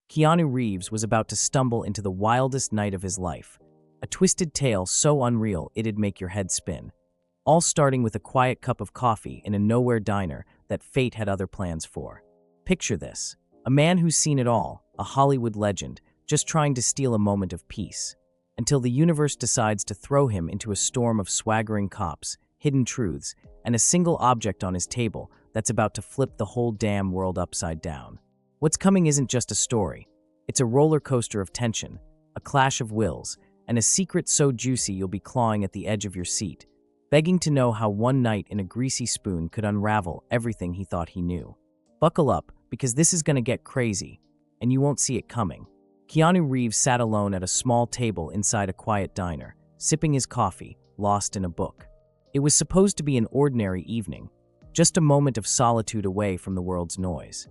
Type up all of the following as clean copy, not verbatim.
Keanu Reeves was about to stumble into the wildest night of his life, a twisted tale so unreal it'd make your head spin. All starting with a quiet cup of coffee in a nowhere diner that fate had other plans for. Picture this, a man who's seen it all, a Hollywood legend, just trying to steal a moment of peace, until the universe decides to throw him into a storm of swaggering cops, hidden truths, and a single object on his table that's about to flip the whole damn world upside down. What's coming isn't just a story. It's a roller coaster of tension, a clash of wills, and a secret so juicy you'll be clawing at the edge of your seat, begging to know how one night in a greasy spoon could unravel everything he thought he knew. Buckle up, because this is gonna get crazy, and you won't see it coming. Keanu Reeves sat alone at a small table inside a quiet diner, sipping his coffee, lost in a book. It was supposed to be an ordinary evening, just a moment of solitude away from the world's noise.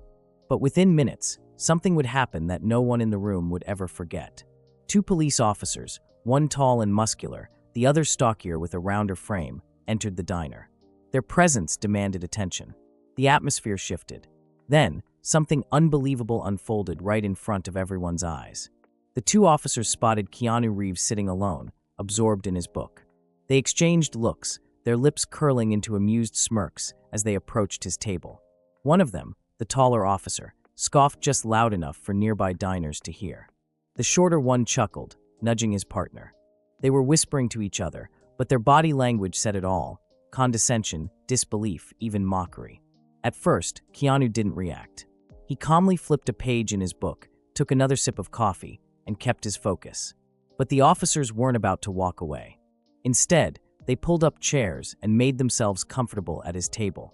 But within minutes, something would happen that no one in the room would ever forget. Two police officers, one tall and muscular, the other stockier with a rounder frame, entered the diner. Their presence demanded attention. The atmosphere shifted. Then, something unbelievable unfolded right in front of everyone's eyes. The two officers spotted Keanu Reeves sitting alone, absorbed in his book. They exchanged looks, their lips curling into amused smirks as they approached his table. One of them, the taller officer, scoffed just loud enough for nearby diners to hear. The shorter one chuckled, nudging his partner. They were whispering to each other, but their body language said it all: condescension, disbelief, even mockery. At first, Keanu didn't react. He calmly flipped a page in his book, took another sip of coffee, and kept his focus. But the officers weren't about to walk away. Instead, they pulled up chairs and made themselves comfortable at his table,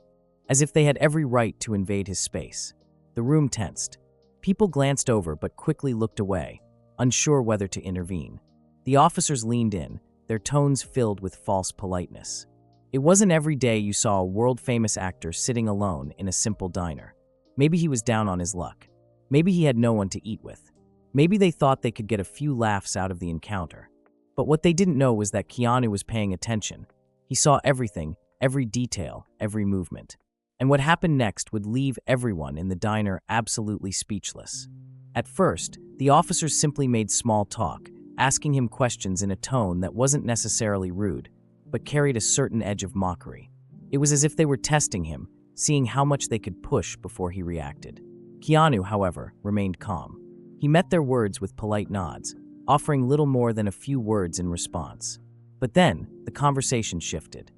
as if they had every right to invade his space. The room tensed. People glanced over but quickly looked away, unsure whether to intervene. The officers leaned in, their tones filled with false politeness. It wasn't every day you saw a world-famous actor sitting alone in a simple diner. Maybe he was down on his luck. Maybe he had no one to eat with. Maybe they thought they could get a few laughs out of the encounter. But what they didn't know was that Keanu was paying attention. He saw everything, every detail, every movement. And what happened next would leave everyone in the diner absolutely speechless. At first, the officers simply made small talk, asking him questions in a tone that wasn't necessarily rude, but carried a certain edge of mockery. It was as if they were testing him, seeing how much they could push before he reacted. Keanu, however, remained calm. He met their words with polite nods, offering little more than a few words in response. But then, the conversation shifted.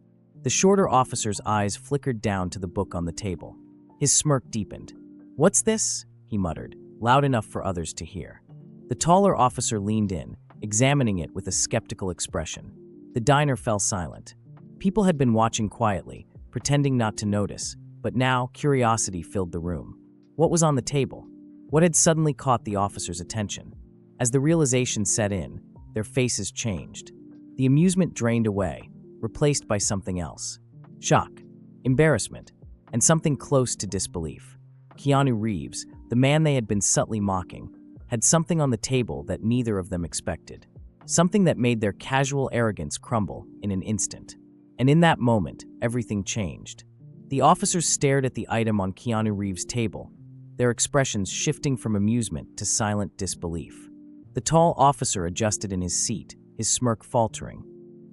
The shorter officer's eyes flickered down to the book on the table. His smirk deepened. "What's this?" he muttered, loud enough for others to hear. The taller officer leaned in, examining it with a skeptical expression. The diner fell silent. People had been watching quietly, pretending not to notice, but now curiosity filled the room. What was on the table? What had suddenly caught the officer's attention? As the realization set in, their faces changed. The amusement drained away, replaced by something else. Shock, embarrassment, and something close to disbelief. Keanu Reeves, the man they had been subtly mocking, had something on the table that neither of them expected. Something that made their casual arrogance crumble in an instant. And in that moment, everything changed. The officers stared at the item on Keanu Reeves' table, their expressions shifting from amusement to silent disbelief. The tall officer adjusted in his seat, his smirk faltering,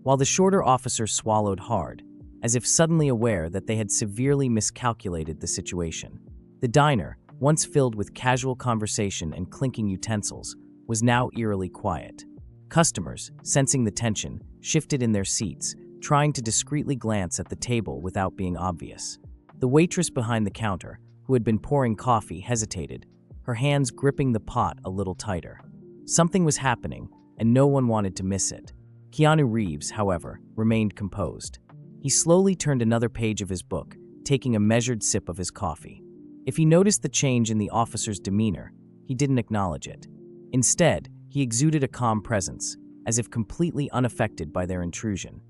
while the shorter officer swallowed hard, as if suddenly aware that they had severely miscalculated the situation. The diner, once filled with casual conversation and clinking utensils, was now eerily quiet. Customers, sensing the tension, shifted in their seats, trying to discreetly glance at the table without being obvious. The waitress behind the counter, who had been pouring coffee, hesitated, her hands gripping the pot a little tighter. Something was happening, and no one wanted to miss it. Keanu Reeves, however, remained composed. He slowly turned another page of his book, taking a measured sip of his coffee. If he noticed the change in the officer's demeanor, he didn't acknowledge it. Instead, he exuded a calm presence, as if completely unaffected by their intrusion.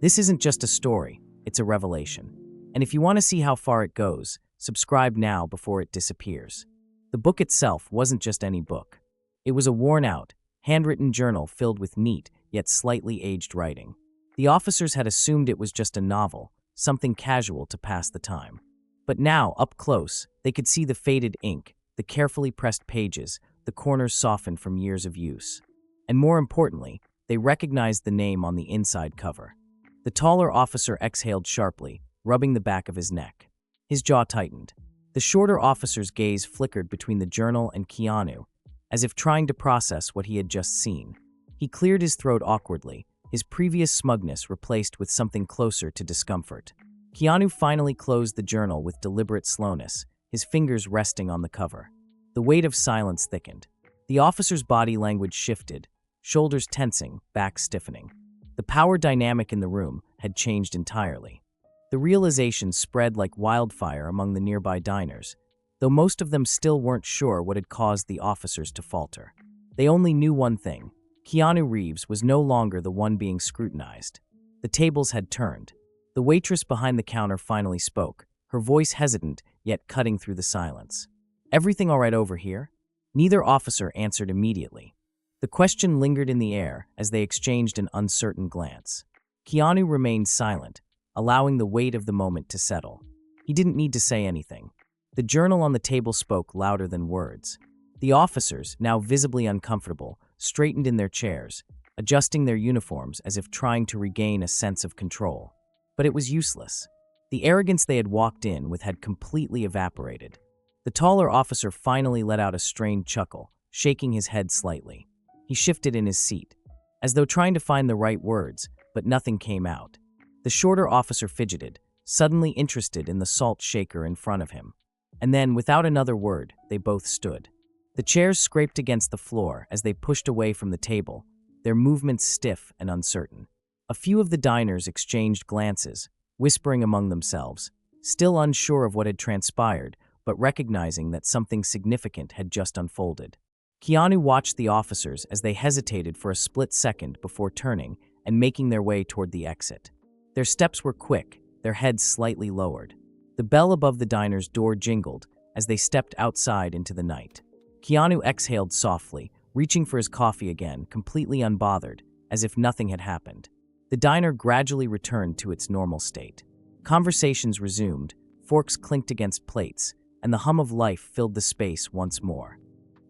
This isn't just a story, it's a revelation. And if you want to see how far it goes, subscribe now before it disappears. The book itself wasn't just any book. It was a worn-out, handwritten journal filled with neat, yet slightly aged writing. The officers had assumed it was just a novel, something casual to pass the time. But now, up close, they could see the faded ink, the carefully pressed pages, the corners softened from years of use. And more importantly, they recognized the name on the inside cover. The taller officer exhaled sharply, rubbing the back of his neck. His jaw tightened. The shorter officer's gaze flickered between the journal and Keanu, as if trying to process what he had just seen. He cleared his throat awkwardly, his previous smugness replaced with something closer to discomfort. Keanu finally closed the journal with deliberate slowness, his fingers resting on the cover. The weight of silence thickened. The officer's body language shifted, shoulders tensing, back stiffening. The power dynamic in the room had changed entirely. The realization spread like wildfire among the nearby diners, though most of them still weren't sure what had caused the officers to falter. They only knew one thing: Keanu Reeves was no longer the one being scrutinized. The tables had turned. The waitress behind the counter finally spoke, her voice hesitant yet cutting through the silence. "Everything all right over here?" Neither officer answered immediately. The question lingered in the air as they exchanged an uncertain glance. Keanu remained silent, allowing the weight of the moment to settle. He didn't need to say anything. The journal on the table spoke louder than words. The officers, now visibly uncomfortable, straightened in their chairs, adjusting their uniforms as if trying to regain a sense of control. But it was useless. The arrogance they had walked in with had completely evaporated. The taller officer finally let out a strained chuckle, shaking his head slightly. He shifted in his seat, as though trying to find the right words, but nothing came out. The shorter officer fidgeted, suddenly interested in the salt shaker in front of him. And then, without another word, they both stood. The chairs scraped against the floor as they pushed away from the table, their movements stiff and uncertain. A few of the diners exchanged glances, whispering among themselves, still unsure of what had transpired, but recognizing that something significant had just unfolded. Keanu watched the officers as they hesitated for a split second before turning and making their way toward the exit. Their steps were quick, their heads slightly lowered. The bell above the diner's door jingled as they stepped outside into the night. Keanu exhaled softly, reaching for his coffee again, completely unbothered, as if nothing had happened. The diner gradually returned to its normal state. Conversations resumed, forks clinked against plates, and the hum of life filled the space once more.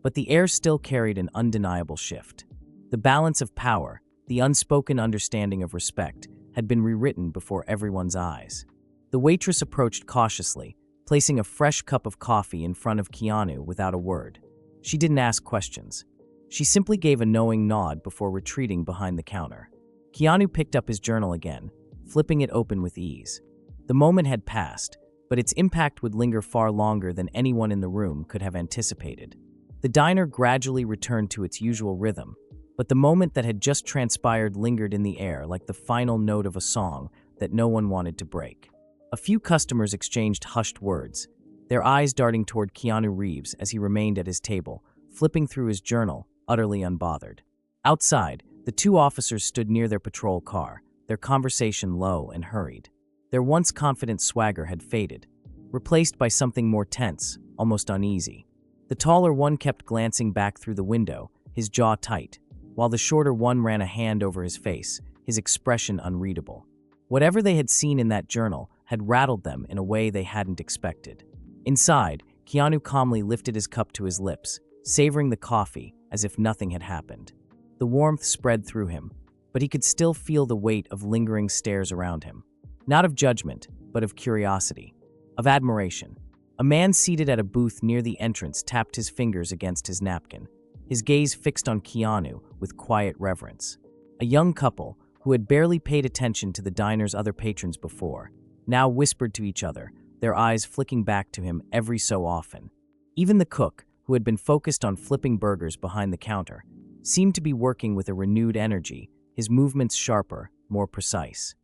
But the air still carried an undeniable shift. The balance of power, the unspoken understanding of respect, had been rewritten before everyone's eyes. The waitress approached cautiously, placing a fresh cup of coffee in front of Keanu without a word. She didn't ask questions. She simply gave a knowing nod before retreating behind the counter. Keanu picked up his journal again, flipping it open with ease. The moment had passed, but its impact would linger far longer than anyone in the room could have anticipated. The diner gradually returned to its usual rhythm, but the moment that had just transpired lingered in the air like the final note of a song that no one wanted to break. A few customers exchanged hushed words, their eyes darting toward Keanu Reeves as he remained at his table, flipping through his journal, utterly unbothered. Outside, the two officers stood near their patrol car, their conversation low and hurried. Their once confident swagger had faded, replaced by something more tense, almost uneasy. The taller one kept glancing back through the window, his jaw tight, while the shorter one ran a hand over his face, his expression unreadable. Whatever they had seen in that journal had rattled them in a way they hadn't expected. Inside, Keanu calmly lifted his cup to his lips, savoring the coffee as if nothing had happened. The warmth spread through him, but he could still feel the weight of lingering stares around him. Not of judgment, but of curiosity, of admiration. A man seated at a booth near the entrance tapped his fingers against his napkin, his gaze fixed on Keanu with quiet reverence. A young couple, who had barely paid attention to the diner's other patrons before, now whispered to each other, their eyes flicking back to him every so often. Even the cook, who had been focused on flipping burgers behind the counter, seemed to be working with a renewed energy, his movements sharper, more precise,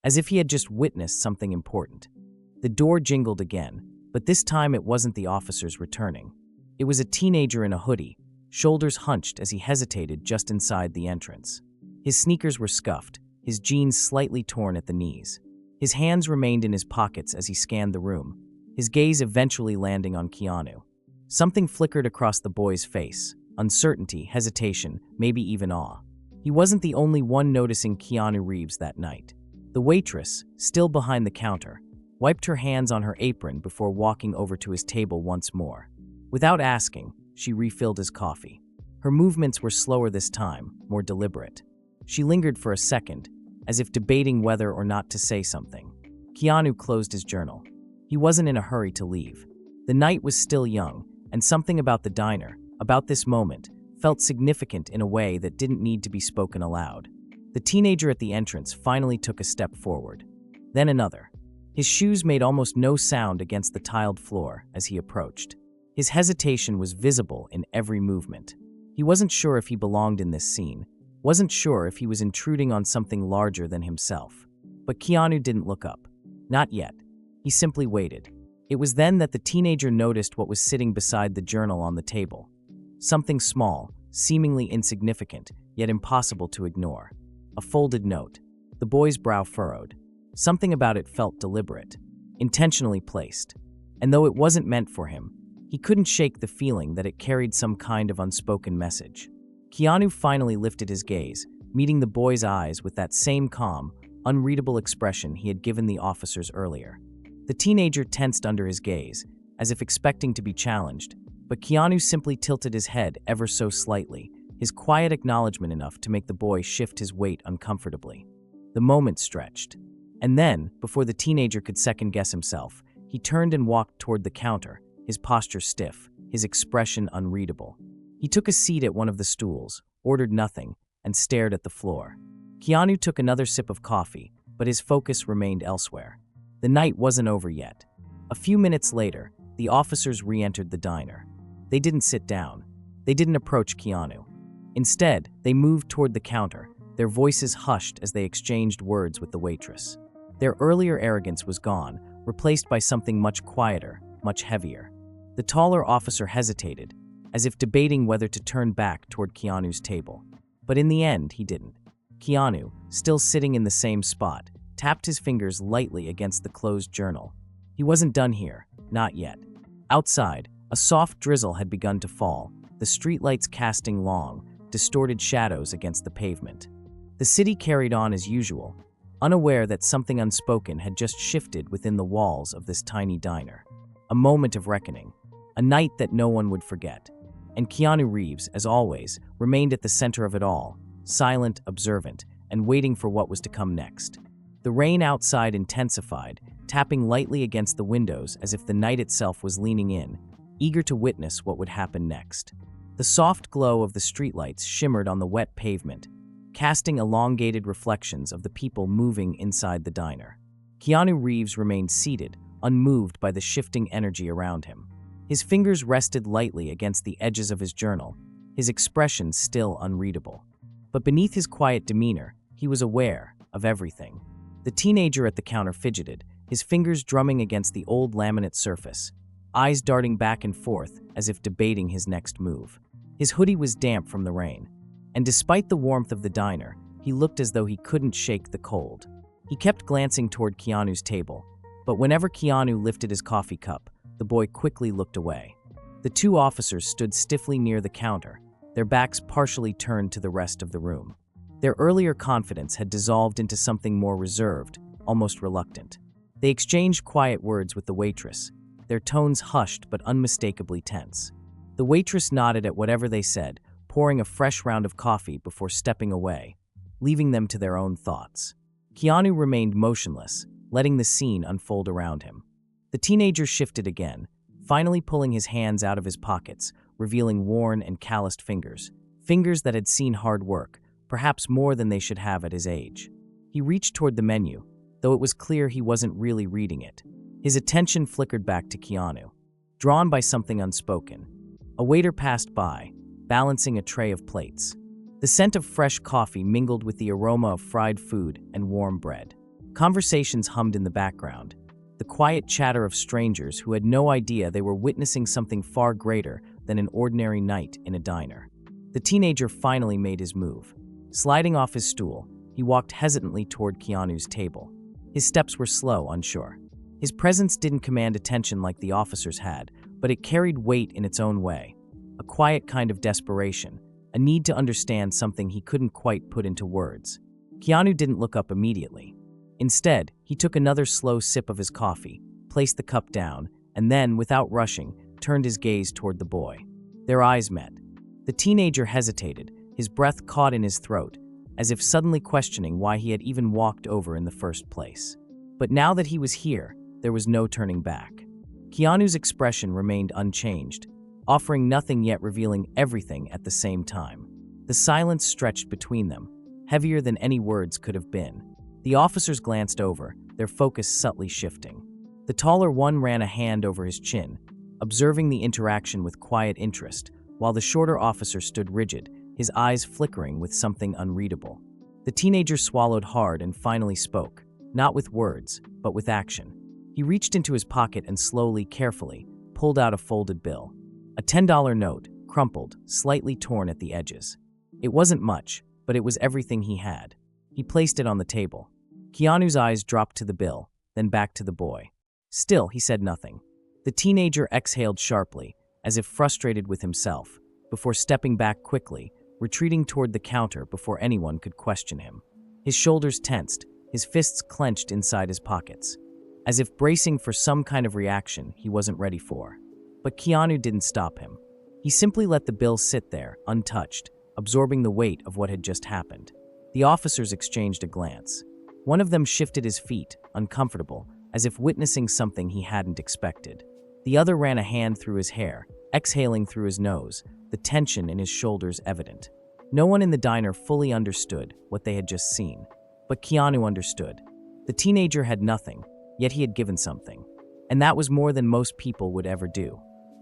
as if he had just witnessed something important. The door jingled again, but this time it wasn't the officers returning. It was a teenager in a hoodie, shoulders hunched as he hesitated just inside the entrance. His sneakers were scuffed, his jeans slightly torn at the knees. His hands remained in his pockets as he scanned the room, his gaze eventually landing on Keanu. Something flickered across the boy's face, uncertainty, hesitation, maybe even awe. He wasn't the only one noticing Keanu Reeves that night. The waitress, still behind the counter, wiped her hands on her apron before walking over to his table once more. Without asking, she refilled his coffee. Her movements were slower this time, more deliberate. She lingered for a second, as if debating whether or not to say something. Keanu closed his journal. He wasn't in a hurry to leave. The night was still young, and something about the diner, about this moment, felt significant in a way that didn't need to be spoken aloud. The teenager at the entrance finally took a step forward. Then another. His shoes made almost no sound against the tiled floor as he approached. His hesitation was visible in every movement. He wasn't sure if he belonged in this scene, wasn't sure if he was intruding on something larger than himself. But Keanu didn't look up. Not yet. He simply waited. It was then that the teenager noticed what was sitting beside the journal on the table. Something small, seemingly insignificant, yet impossible to ignore. A folded note. The boy's brow furrowed. Something about it felt deliberate, intentionally placed. And though it wasn't meant for him, he couldn't shake the feeling that it carried some kind of unspoken message. Keanu finally lifted his gaze, meeting the boy's eyes with that same calm, unreadable expression he had given the officers earlier. The teenager tensed under his gaze, as if expecting to be challenged, but Keanu simply tilted his head ever so slightly, his quiet acknowledgement enough to make the boy shift his weight uncomfortably. The moment stretched. And then, before the teenager could second-guess himself, he turned and walked toward the counter, his posture stiff, his expression unreadable. He took a seat at one of the stools, ordered nothing, and stared at the floor. Keanu took another sip of coffee, but his focus remained elsewhere. The night wasn't over yet. A few minutes later, the officers re-entered the diner. They didn't sit down. They didn't approach Keanu. Instead, they moved toward the counter, their voices hushed as they exchanged words with the waitress. Their earlier arrogance was gone, replaced by something much quieter, much heavier. The taller officer hesitated, as if debating whether to turn back toward Keanu's table. But in the end, he didn't. Keanu, still sitting in the same spot, tapped his fingers lightly against the closed journal. He wasn't done here, not yet. Outside, a soft drizzle had begun to fall, the streetlights casting long, distorted shadows against the pavement. The city carried on as usual, unaware that something unspoken had just shifted within the walls of this tiny diner. A moment of reckoning, a night that no one would forget. And Keanu Reeves, as always, remained at the center of it all, silent, observant, and waiting for what was to come next. The rain outside intensified, tapping lightly against the windows as if the night itself was leaning in, eager to witness what would happen next. The soft glow of the streetlights shimmered on the wet pavement, casting elongated reflections of the people moving inside the diner. Keanu Reeves remained seated, unmoved by the shifting energy around him. His fingers rested lightly against the edges of his journal, his expression still unreadable. But beneath his quiet demeanor, he was aware of everything. The teenager at the counter fidgeted, his fingers drumming against the old laminate surface, eyes darting back and forth as if debating his next move. His hoodie was damp from the rain, and despite the warmth of the diner, he looked as though he couldn't shake the cold. He kept glancing toward Keanu's table, but whenever Keanu lifted his coffee cup, the boy quickly looked away. The two officers stood stiffly near the counter, their backs partially turned to the rest of the room. Their earlier confidence had dissolved into something more reserved, almost reluctant. They exchanged quiet words with the waitress, their tones hushed but unmistakably tense. The waitress nodded at whatever they said, pouring a fresh round of coffee before stepping away, leaving them to their own thoughts. Keanu remained motionless, letting the scene unfold around him. The teenager shifted again, finally pulling his hands out of his pockets, revealing worn and calloused fingers, fingers that had seen hard work, perhaps more than they should have at his age. He reached toward the menu, though it was clear he wasn't really reading it. His attention flickered back to Keanu, drawn by something unspoken. A waiter passed by, balancing a tray of plates. The scent of fresh coffee mingled with the aroma of fried food and warm bread. Conversations hummed in the background, the quiet chatter of strangers who had no idea they were witnessing something far greater than an ordinary night in a diner. The teenager finally made his move. Sliding off his stool, he walked hesitantly toward Keanu's table. His steps were slow, unsure. His presence didn't command attention like the officers had, but it carried weight in its own way. A quiet kind of desperation, a need to understand something he couldn't quite put into words. Keanu didn't look up immediately. Instead, he took another slow sip of his coffee, placed the cup down, and then, without rushing, turned his gaze toward the boy. Their eyes met. The teenager hesitated, his breath caught in his throat, as if suddenly questioning why he had even walked over in the first place. But now that he was here, there was no turning back. Keanu's expression remained unchanged, offering nothing yet revealing everything at the same time. The silence stretched between them, heavier than any words could have been. The officers glanced over, their focus subtly shifting. The taller one ran a hand over his chin, observing the interaction with quiet interest, while the shorter officer stood rigid, his eyes flickering with something unreadable. The teenager swallowed hard and finally spoke, not with words, but with action. He reached into his pocket and slowly, carefully, pulled out a folded bill. A $10 note, crumpled, slightly torn at the edges. It wasn't much, but it was everything he had. He placed it on the table. Keanu's eyes dropped to the bill, then back to the boy. Still, he said nothing. The teenager exhaled sharply, as if frustrated with himself, before stepping back quickly, retreating toward the counter before anyone could question him. His shoulders tensed, his fists clenched inside his pockets, as if bracing for some kind of reaction he wasn't ready for. But Keanu didn't stop him. He simply let the bill sit there, untouched, absorbing the weight of what had just happened. The officers exchanged a glance. One of them shifted his feet, uncomfortable, as if witnessing something he hadn't expected. The other ran a hand through his hair, exhaling through his nose, the tension in his shoulders evident. No one in the diner fully understood what they had just seen. But Keanu understood. The teenager had nothing, yet he had given something. And that was more than most people would ever do.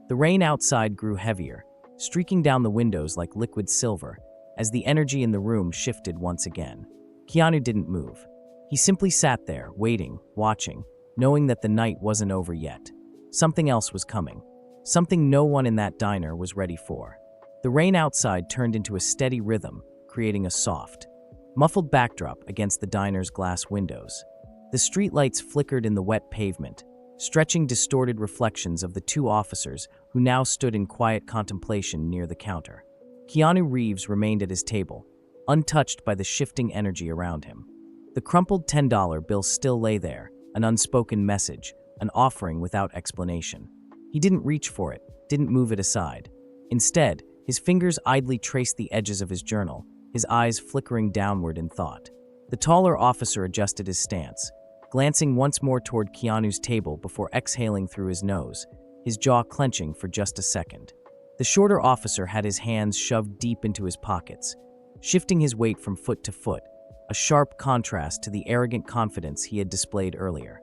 The rain outside grew heavier, streaking down the windows like liquid silver, as the energy in the room shifted once again. Keanu didn't move. He simply sat there, waiting, watching, knowing that the night wasn't over yet. Something else was coming. Something no one in that diner was ready for. The rain outside turned into a steady rhythm, creating a soft, muffled backdrop against the diner's glass windows. The streetlights flickered in the wet pavement, stretching distorted reflections of the two officers who now stood in quiet contemplation near the counter. Keanu Reeves remained at his table, untouched by the shifting energy around him. The crumpled $10 bill still lay there, an unspoken message, an offering without explanation. He didn't reach for it, didn't move it aside. Instead, his fingers idly traced the edges of his journal, his eyes flickering downward in thought. The taller officer adjusted his stance, glancing once more toward Keanu's table before exhaling through his nose, his jaw clenching for just a second. The shorter officer had his hands shoved deep into his pockets, shifting his weight from foot to foot, a sharp contrast to the arrogant confidence he had displayed earlier.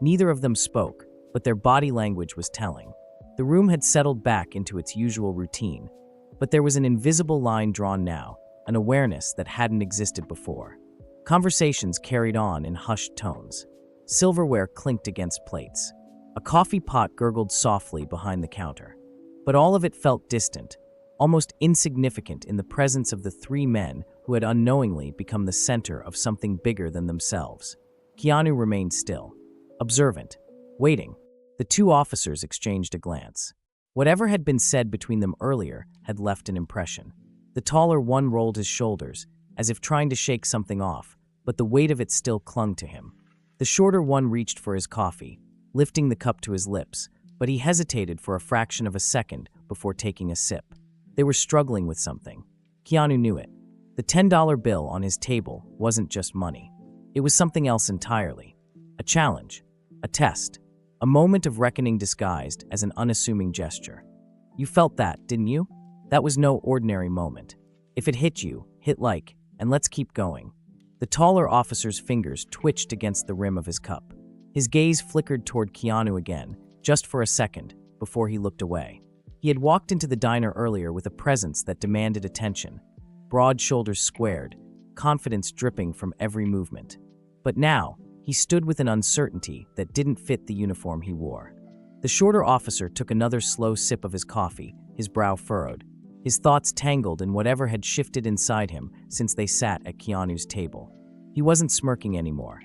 Neither of them spoke, but their body language was telling. The room had settled back into its usual routine, but there was an invisible line drawn now, an awareness that hadn't existed before. Conversations carried on in hushed tones. Silverware clinked against plates. A coffee pot gurgled softly behind the counter. But all of it felt distant, almost insignificant in the presence of the three men who had unknowingly become the center of something bigger than themselves. Keanu remained still, observant, waiting. The two officers exchanged a glance. Whatever had been said between them earlier had left an impression. The taller one rolled his shoulders, as if trying to shake something off, but the weight of it still clung to him. The shorter one reached for his coffee, lifting the cup to his lips, but he hesitated for a fraction of a second before taking a sip. They were struggling with something. Keanu knew it. The $10 bill on his table wasn't just money. It was something else entirely. A challenge, a test, a moment of reckoning disguised as an unassuming gesture. You felt that, didn't you? That was no ordinary moment. If it hit you, hit like, and let's keep going. The taller officer's fingers twitched against the rim of his cup. His gaze flickered toward Keanu again, just for a second, before he looked away. He had walked into the diner earlier with a presence that demanded attention, broad shoulders squared, confidence dripping from every movement. But now, he stood with an uncertainty that didn't fit the uniform he wore. The shorter officer took another slow sip of his coffee, his brow furrowed, his thoughts tangled in whatever had shifted inside him since they sat at Keanu's table. He wasn't smirking anymore.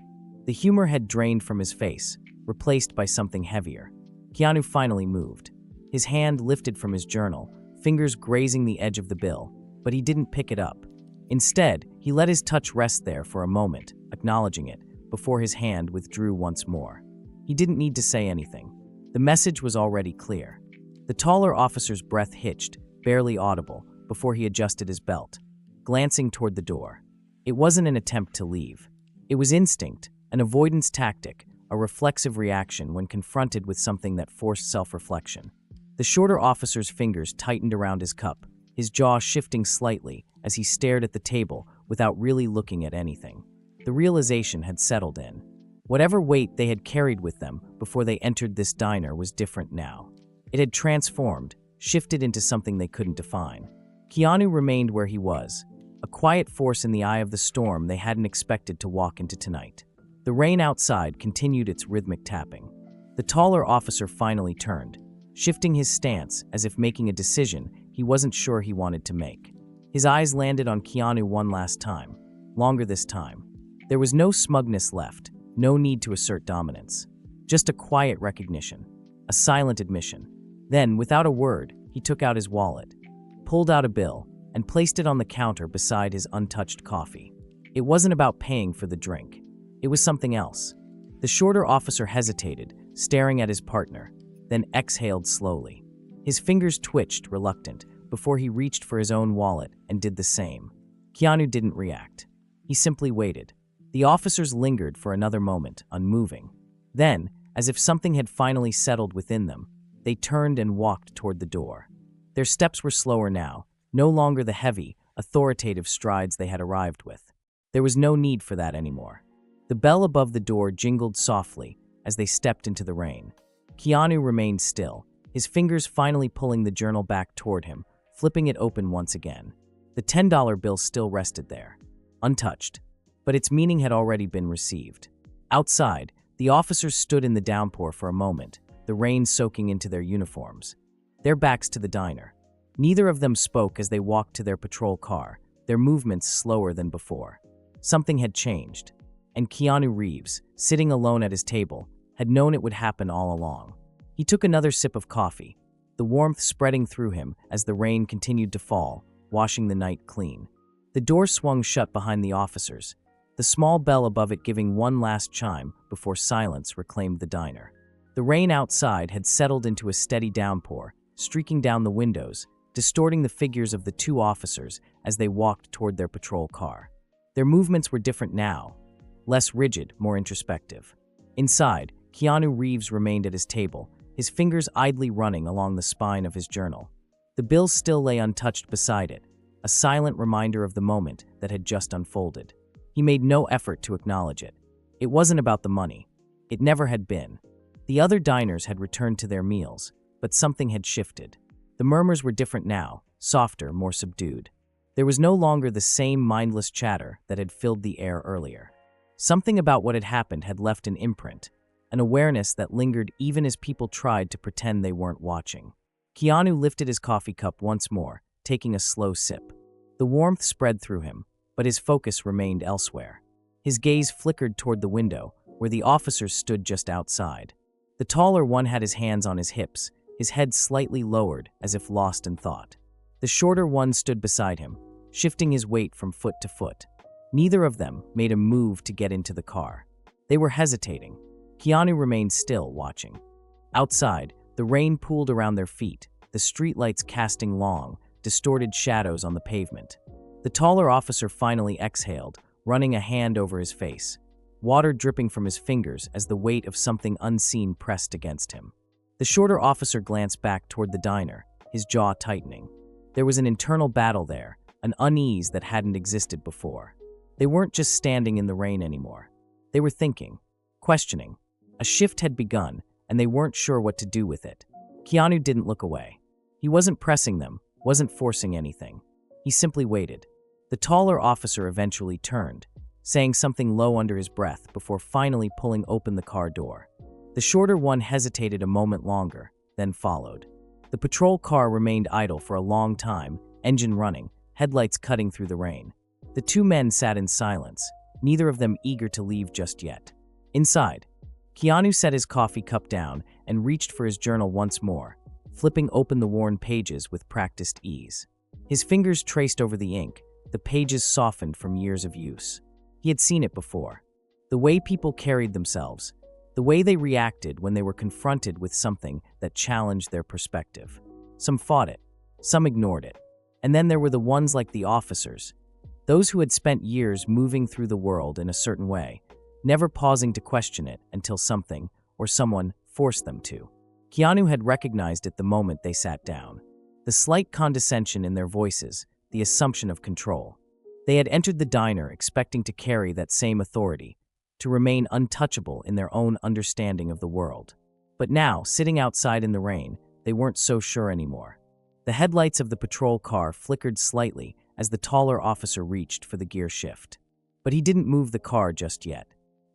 The humor had drained from his face, replaced by something heavier. Keanu finally moved. His hand lifted from his journal, fingers grazing the edge of the bill, but he didn't pick it up. Instead, he let his touch rest there for a moment, acknowledging it, before his hand withdrew once more. He didn't need to say anything. The message was already clear. The taller officer's breath hitched, barely audible, before he adjusted his belt, glancing toward the door. It wasn't an attempt to leave. It was instinct, an avoidance tactic, a reflexive reaction when confronted with something that forced self-reflection. The shorter officer's fingers tightened around his cup, his jaw shifting slightly as he stared at the table without really looking at anything. The realization had settled in. Whatever weight they had carried with them before they entered this diner was different now. It had transformed, shifted into something they couldn't define. Keanu remained where he was, a quiet force in the eye of the storm they hadn't expected to walk into tonight. The rain outside continued its rhythmic tapping. The taller officer finally turned, shifting his stance as if making a decision he wasn't sure he wanted to make. His eyes landed on Keanu one last time, longer this time. There was no smugness left, no need to assert dominance. Just a quiet recognition, a silent admission. Then, without a word, he took out his wallet, pulled out a bill, and placed it on the counter beside his untouched coffee. It wasn't about paying for the drink. It was something else. The shorter officer hesitated, staring at his partner, then exhaled slowly. His fingers twitched, reluctant, before he reached for his own wallet and did the same. Keanu didn't react. He simply waited. The officers lingered for another moment, unmoving. Then, as if something had finally settled within them, they turned and walked toward the door. Their steps were slower now, no longer the heavy, authoritative strides they had arrived with. There was no need for that anymore. The bell above the door jingled softly as they stepped into the rain. Keanu remained still, his fingers finally pulling the journal back toward him, flipping it open once again. The $10 bill still rested there, untouched, but its meaning had already been received. Outside, the officers stood in the downpour for a moment, the rain soaking into their uniforms, their backs to the diner. Neither of them spoke as they walked to their patrol car, their movements slower than before. Something had changed, and Keanu Reeves, sitting alone at his table, had known it would happen all along. He took another sip of coffee, the warmth spreading through him as the rain continued to fall, washing the night clean. The door swung shut behind the officers, the small bell above it giving one last chime before silence reclaimed the diner. The rain outside had settled into a steady downpour, streaking down the windows, distorting the figures of the two officers as they walked toward their patrol car. Their movements were different now, less rigid, more introspective. Inside, Keanu Reeves remained at his table, his fingers idly running along the spine of his journal. The bill still lay untouched beside it, a silent reminder of the moment that had just unfolded. He made no effort to acknowledge it. It wasn't about the money. It never had been. The other diners had returned to their meals, but something had shifted. The murmurs were different now, softer, more subdued. There was no longer the same mindless chatter that had filled the air earlier. Something about what had happened had left an imprint, an awareness that lingered even as people tried to pretend they weren't watching. Keanu lifted his coffee cup once more, taking a slow sip. The warmth spread through him, but his focus remained elsewhere. His gaze flickered toward the window, where the officers stood just outside. The taller one had his hands on his hips, his head slightly lowered as if lost in thought. The shorter one stood beside him, shifting his weight from foot to foot. Neither of them made a move to get into the car. They were hesitating. Keanu remained still, watching. Outside, the rain pooled around their feet, the streetlights casting long, distorted shadows on the pavement. The taller officer finally exhaled, running a hand over his face, water dripping from his fingers as the weight of something unseen pressed against him. The shorter officer glanced back toward the diner, his jaw tightening. There was an internal battle there, an unease that hadn't existed before. They weren't just standing in the rain anymore. They were thinking, questioning. A shift had begun, and they weren't sure what to do with it. Keanu didn't look away. He wasn't pressing them, wasn't forcing anything. He simply waited. The taller officer eventually turned, saying something low under his breath before finally pulling open the car door. The shorter one hesitated a moment longer, then followed. The patrol car remained idle for a long time, engine running, headlights cutting through the rain. The two men sat in silence, neither of them eager to leave just yet. Inside, Keanu set his coffee cup down and reached for his journal once more, flipping open the worn pages with practiced ease. His fingers traced over the ink, the pages softened from years of use. He had seen it before. The way people carried themselves, the way they reacted when they were confronted with something that challenged their perspective. Some fought it, Some ignored it. And then there were the ones like the officers, those who had spent years moving through the world in a certain way, never pausing to question it until something or someone forced them to. Keanu had recognized it the moment they sat down. The slight condescension in their voices, the assumption of control. They had entered the diner expecting to carry that same authority, to remain untouchable in their own understanding of the world. But now, sitting outside in the rain, they weren't so sure anymore. The headlights of the patrol car flickered slightly as the taller officer reached for the gear shift. But he didn't move the car just yet.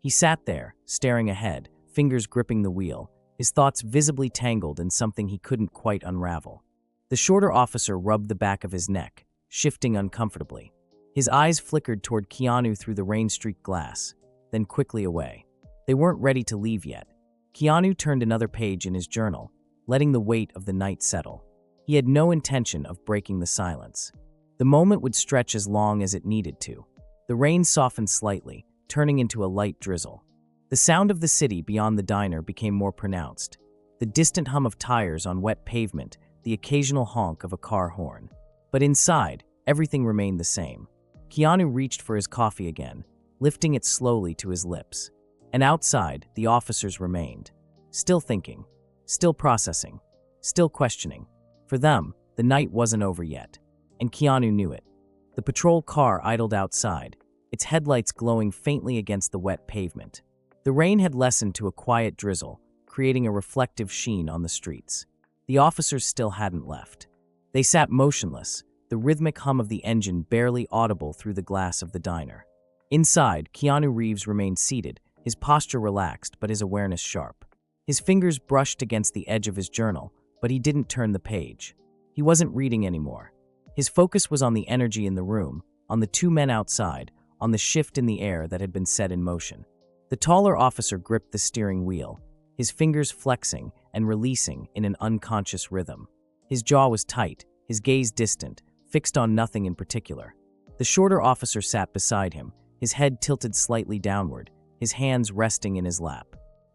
He sat there, staring ahead, fingers gripping the wheel, his thoughts visibly tangled in something he couldn't quite unravel. The shorter officer rubbed the back of his neck, shifting uncomfortably. His eyes flickered toward Keanu through the rain-streaked glass, then quickly away. They weren't ready to leave yet. Keanu turned another page in his journal, letting the weight of the night settle. He had no intention of breaking the silence. The moment would stretch as long as it needed to. The rain softened slightly, turning into a light drizzle. The sound of the city beyond the diner became more pronounced. The distant hum of tires on wet pavement, the occasional honk of a car horn. But inside, everything remained the same. Keanu reached for his coffee again, lifting it slowly to his lips. And outside, the officers remained. Still thinking, still processing, still questioning. For them, the night wasn't over yet. And Keanu knew it. The patrol car idled outside, its headlights glowing faintly against the wet pavement. The rain had lessened to a quiet drizzle, creating a reflective sheen on the streets. The officers still hadn't left. They sat motionless, the rhythmic hum of the engine barely audible through the glass of the diner. Inside, Keanu Reeves remained seated, his posture relaxed but his awareness sharp. His fingers brushed against the edge of his journal, but he didn't turn the page. He wasn't reading anymore. His focus was on the energy in the room, on the two men outside, on the shift in the air that had been set in motion. The taller officer gripped the steering wheel, his fingers flexing and releasing in an unconscious rhythm. His jaw was tight, his gaze distant, fixed on nothing in particular. The shorter officer sat beside him, his head tilted slightly downward, his hands resting in his lap.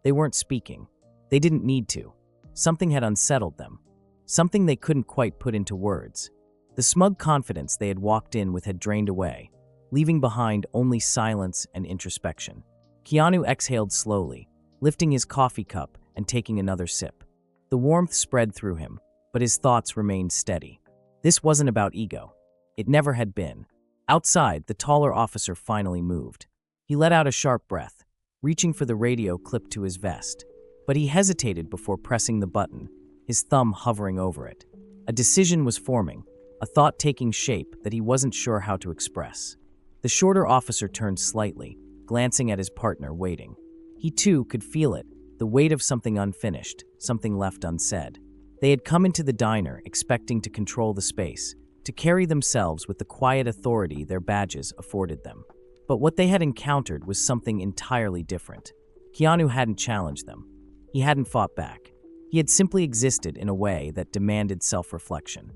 They weren't speaking. They didn't need to. Something had unsettled them. Something they couldn't quite put into words. The smug confidence they had walked in with had drained away, leaving behind only silence and introspection. Keanu exhaled slowly, lifting his coffee cup and taking another sip. The warmth spread through him, but his thoughts remained steady. This wasn't about ego. It never had been. Outside, the taller officer finally moved. He let out a sharp breath, reaching for the radio clipped to his vest. But he hesitated before pressing the button, his thumb hovering over it. A decision was forming, a thought taking shape that he wasn't sure how to express. The shorter officer turned slightly, glancing at his partner waiting. He too could feel it, the weight of something unfinished, something left unsaid. They had come into the diner expecting to control the space, to carry themselves with the quiet authority their badges afforded them. But what they had encountered was something entirely different. Keanu hadn't challenged them. He hadn't fought back. He had simply existed in a way that demanded self-reflection.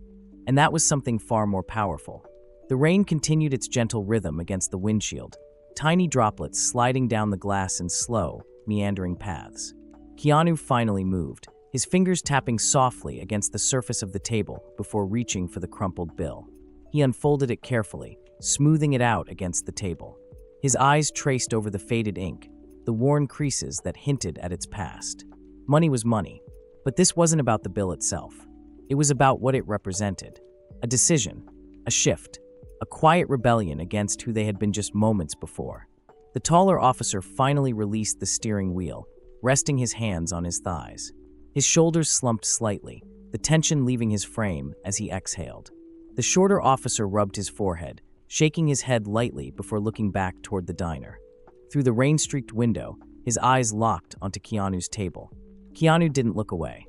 And that was something far more powerful. The rain continued its gentle rhythm against the windshield, tiny droplets sliding down the glass in slow, meandering paths. Keanu finally moved, his fingers tapping softly against the surface of the table before reaching for the crumpled bill. He unfolded it carefully, smoothing it out against the table. His eyes traced over the faded ink, the worn creases that hinted at its past. Money was money, but this wasn't about the bill itself. It was about what it represented. A decision, a shift, a quiet rebellion against who they had been just moments before. The taller officer finally released the steering wheel, resting his hands on his thighs. His shoulders slumped slightly, the tension leaving his frame as he exhaled. The shorter officer rubbed his forehead, shaking his head lightly before looking back toward the diner. Through the rain-streaked window, his eyes locked onto Keanu's table. Keanu didn't look away.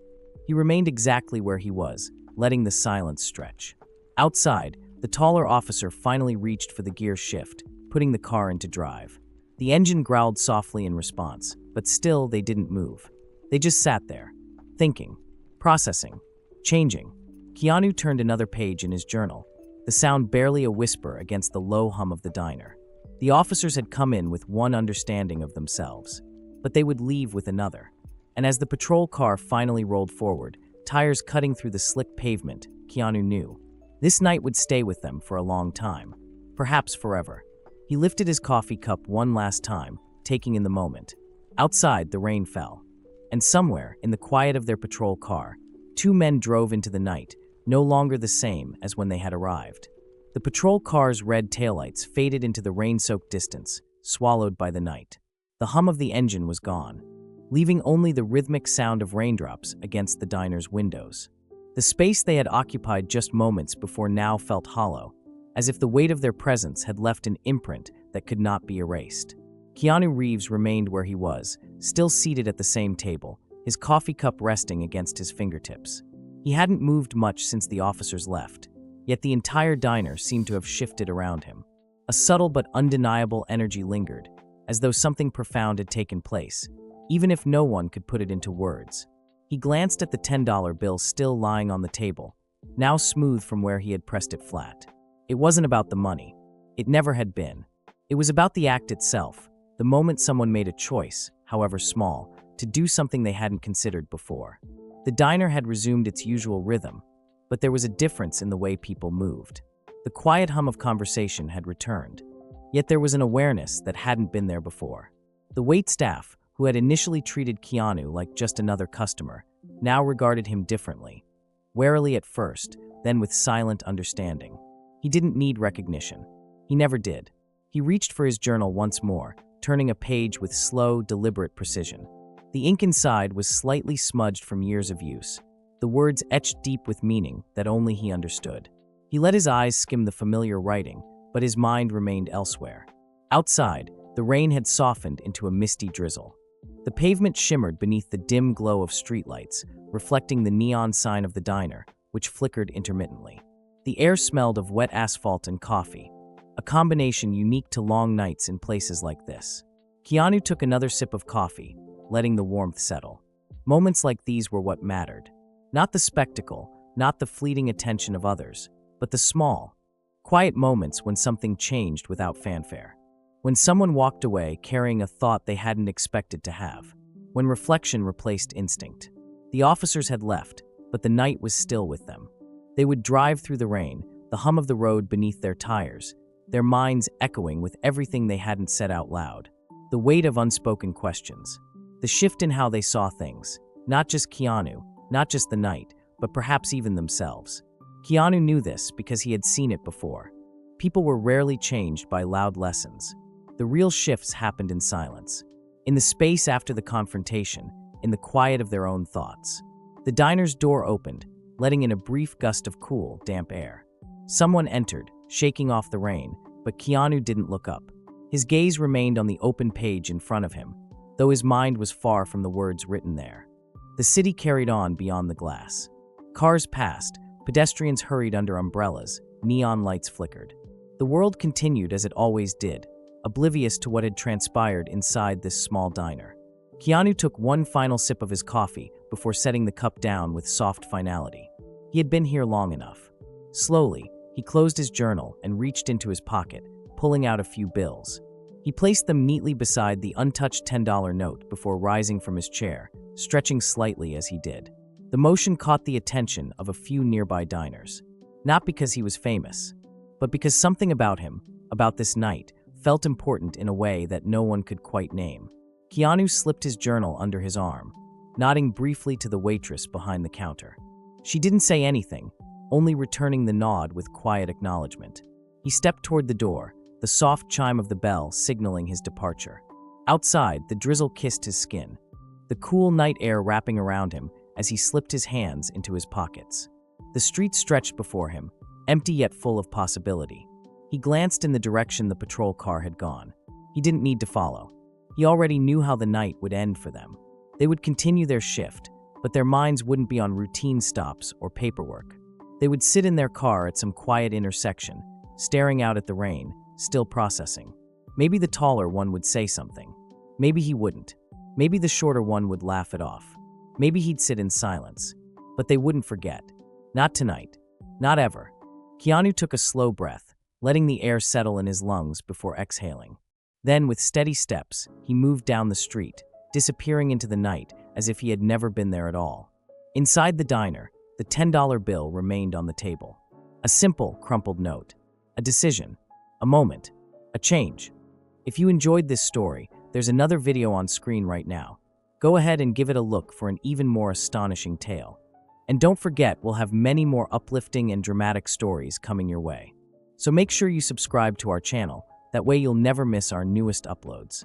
He remained exactly where he was, letting the silence stretch. Outside, the taller officer finally reached for the gear shift, putting the car into drive. The engine growled softly in response, but still they didn't move. They just sat there, thinking, processing, changing. Keanu turned another page in his journal, the sound barely a whisper against the low hum of the diner. The officers had come in with one understanding of themselves, but they would leave with another. And as the patrol car finally rolled forward, tires cutting through the slick pavement, Keanu knew. This night would stay with them for a long time, perhaps forever. He lifted his coffee cup one last time, taking in the moment. Outside, the rain fell. And somewhere, in the quiet of their patrol car, two men drove into the night, no longer the same as when they had arrived. The patrol car's red taillights faded into the rain-soaked distance, swallowed by the night. The hum of the engine was gone, leaving only the rhythmic sound of raindrops against the diner's windows. The space they had occupied just moments before now felt hollow, as if the weight of their presence had left an imprint that could not be erased. Keanu Reeves remained where he was, still seated at the same table, his coffee cup resting against his fingertips. He hadn't moved much since the officers left, yet the entire diner seemed to have shifted around him. A subtle but undeniable energy lingered, as though something profound had taken place, even if no one could put it into words. He glanced at the $10 bill still lying on the table, now smooth from where he had pressed it flat. It wasn't about the money. It never had been. It was about the act itself, the moment someone made a choice, however small, to do something they hadn't considered before. The diner had resumed its usual rhythm, but there was a difference in the way people moved. The quiet hum of conversation had returned, yet there was an awareness that hadn't been there before. The waitstaff, who had initially treated Keanu like just another customer, now regarded him differently. Warily at first, then with silent understanding. He didn't need recognition. He never did. He reached for his journal once more, turning a page with slow, deliberate precision. The ink inside was slightly smudged from years of use, the words etched deep with meaning that only he understood. He let his eyes skim the familiar writing, but his mind remained elsewhere. Outside, the rain had softened into a misty drizzle. The pavement shimmered beneath the dim glow of streetlights, reflecting the neon sign of the diner, which flickered intermittently. The air smelled of wet asphalt and coffee, a combination unique to long nights in places like this. Keanu took another sip of coffee, letting the warmth settle. Moments like these were what mattered. Not the spectacle, not the fleeting attention of others, but the small, quiet moments when something changed without fanfare. When someone walked away carrying a thought they hadn't expected to have. When reflection replaced instinct. The officers had left, but the night was still with them. They would drive through the rain, the hum of the road beneath their tires, their minds echoing with everything they hadn't said out loud. The weight of unspoken questions. The shift in how they saw things. Not just Keanu, not just the night, but perhaps even themselves. Keanu knew this because he had seen it before. People were rarely changed by loud lessons. The real shifts happened in silence. In the space after the confrontation, in the quiet of their own thoughts. The diner's door opened, letting in a brief gust of cool, damp air. Someone entered, shaking off the rain, but Keanu didn't look up. His gaze remained on the open page in front of him, though his mind was far from the words written there. The city carried on beyond the glass. Cars passed, pedestrians hurried under umbrellas, neon lights flickered. The world continued as it always did, oblivious to what had transpired inside this small diner. Keanu took one final sip of his coffee before setting the cup down with soft finality. He had been here long enough. Slowly, he closed his journal and reached into his pocket, pulling out a few bills. He placed them neatly beside the untouched $10 note before rising from his chair, stretching slightly as he did. The motion caught the attention of a few nearby diners. Not because he was famous, but because something about him, about this night, felt important in a way that no one could quite name. Keanu slipped his journal under his arm, nodding briefly to the waitress behind the counter. She didn't say anything, only returning the nod with quiet acknowledgement. He stepped toward the door, the soft chime of the bell signaling his departure. Outside, the drizzle kissed his skin, the cool night air wrapping around him as he slipped his hands into his pockets. The street stretched before him, empty yet full of possibility. He glanced in the direction the patrol car had gone. He didn't need to follow. He already knew how the night would end for them. They would continue their shift, but their minds wouldn't be on routine stops or paperwork. They would sit in their car at some quiet intersection, staring out at the rain, still processing. Maybe the taller one would say something. Maybe he wouldn't. Maybe the shorter one would laugh it off. Maybe he'd sit in silence. But they wouldn't forget. Not tonight. Not ever. Keanu took a slow breath, letting the air settle in his lungs before exhaling. Then, with steady steps, he moved down the street, disappearing into the night as if he had never been there at all. Inside the diner, the $10 bill remained on the table. A simple, crumpled note. A decision. A moment. A change. If you enjoyed this story, there's another video on screen right now. Go ahead and give it a look for an even more astonishing tale. And don't forget, we'll have many more uplifting and dramatic stories coming your way. So make sure you subscribe to our channel, that way you'll never miss our newest uploads.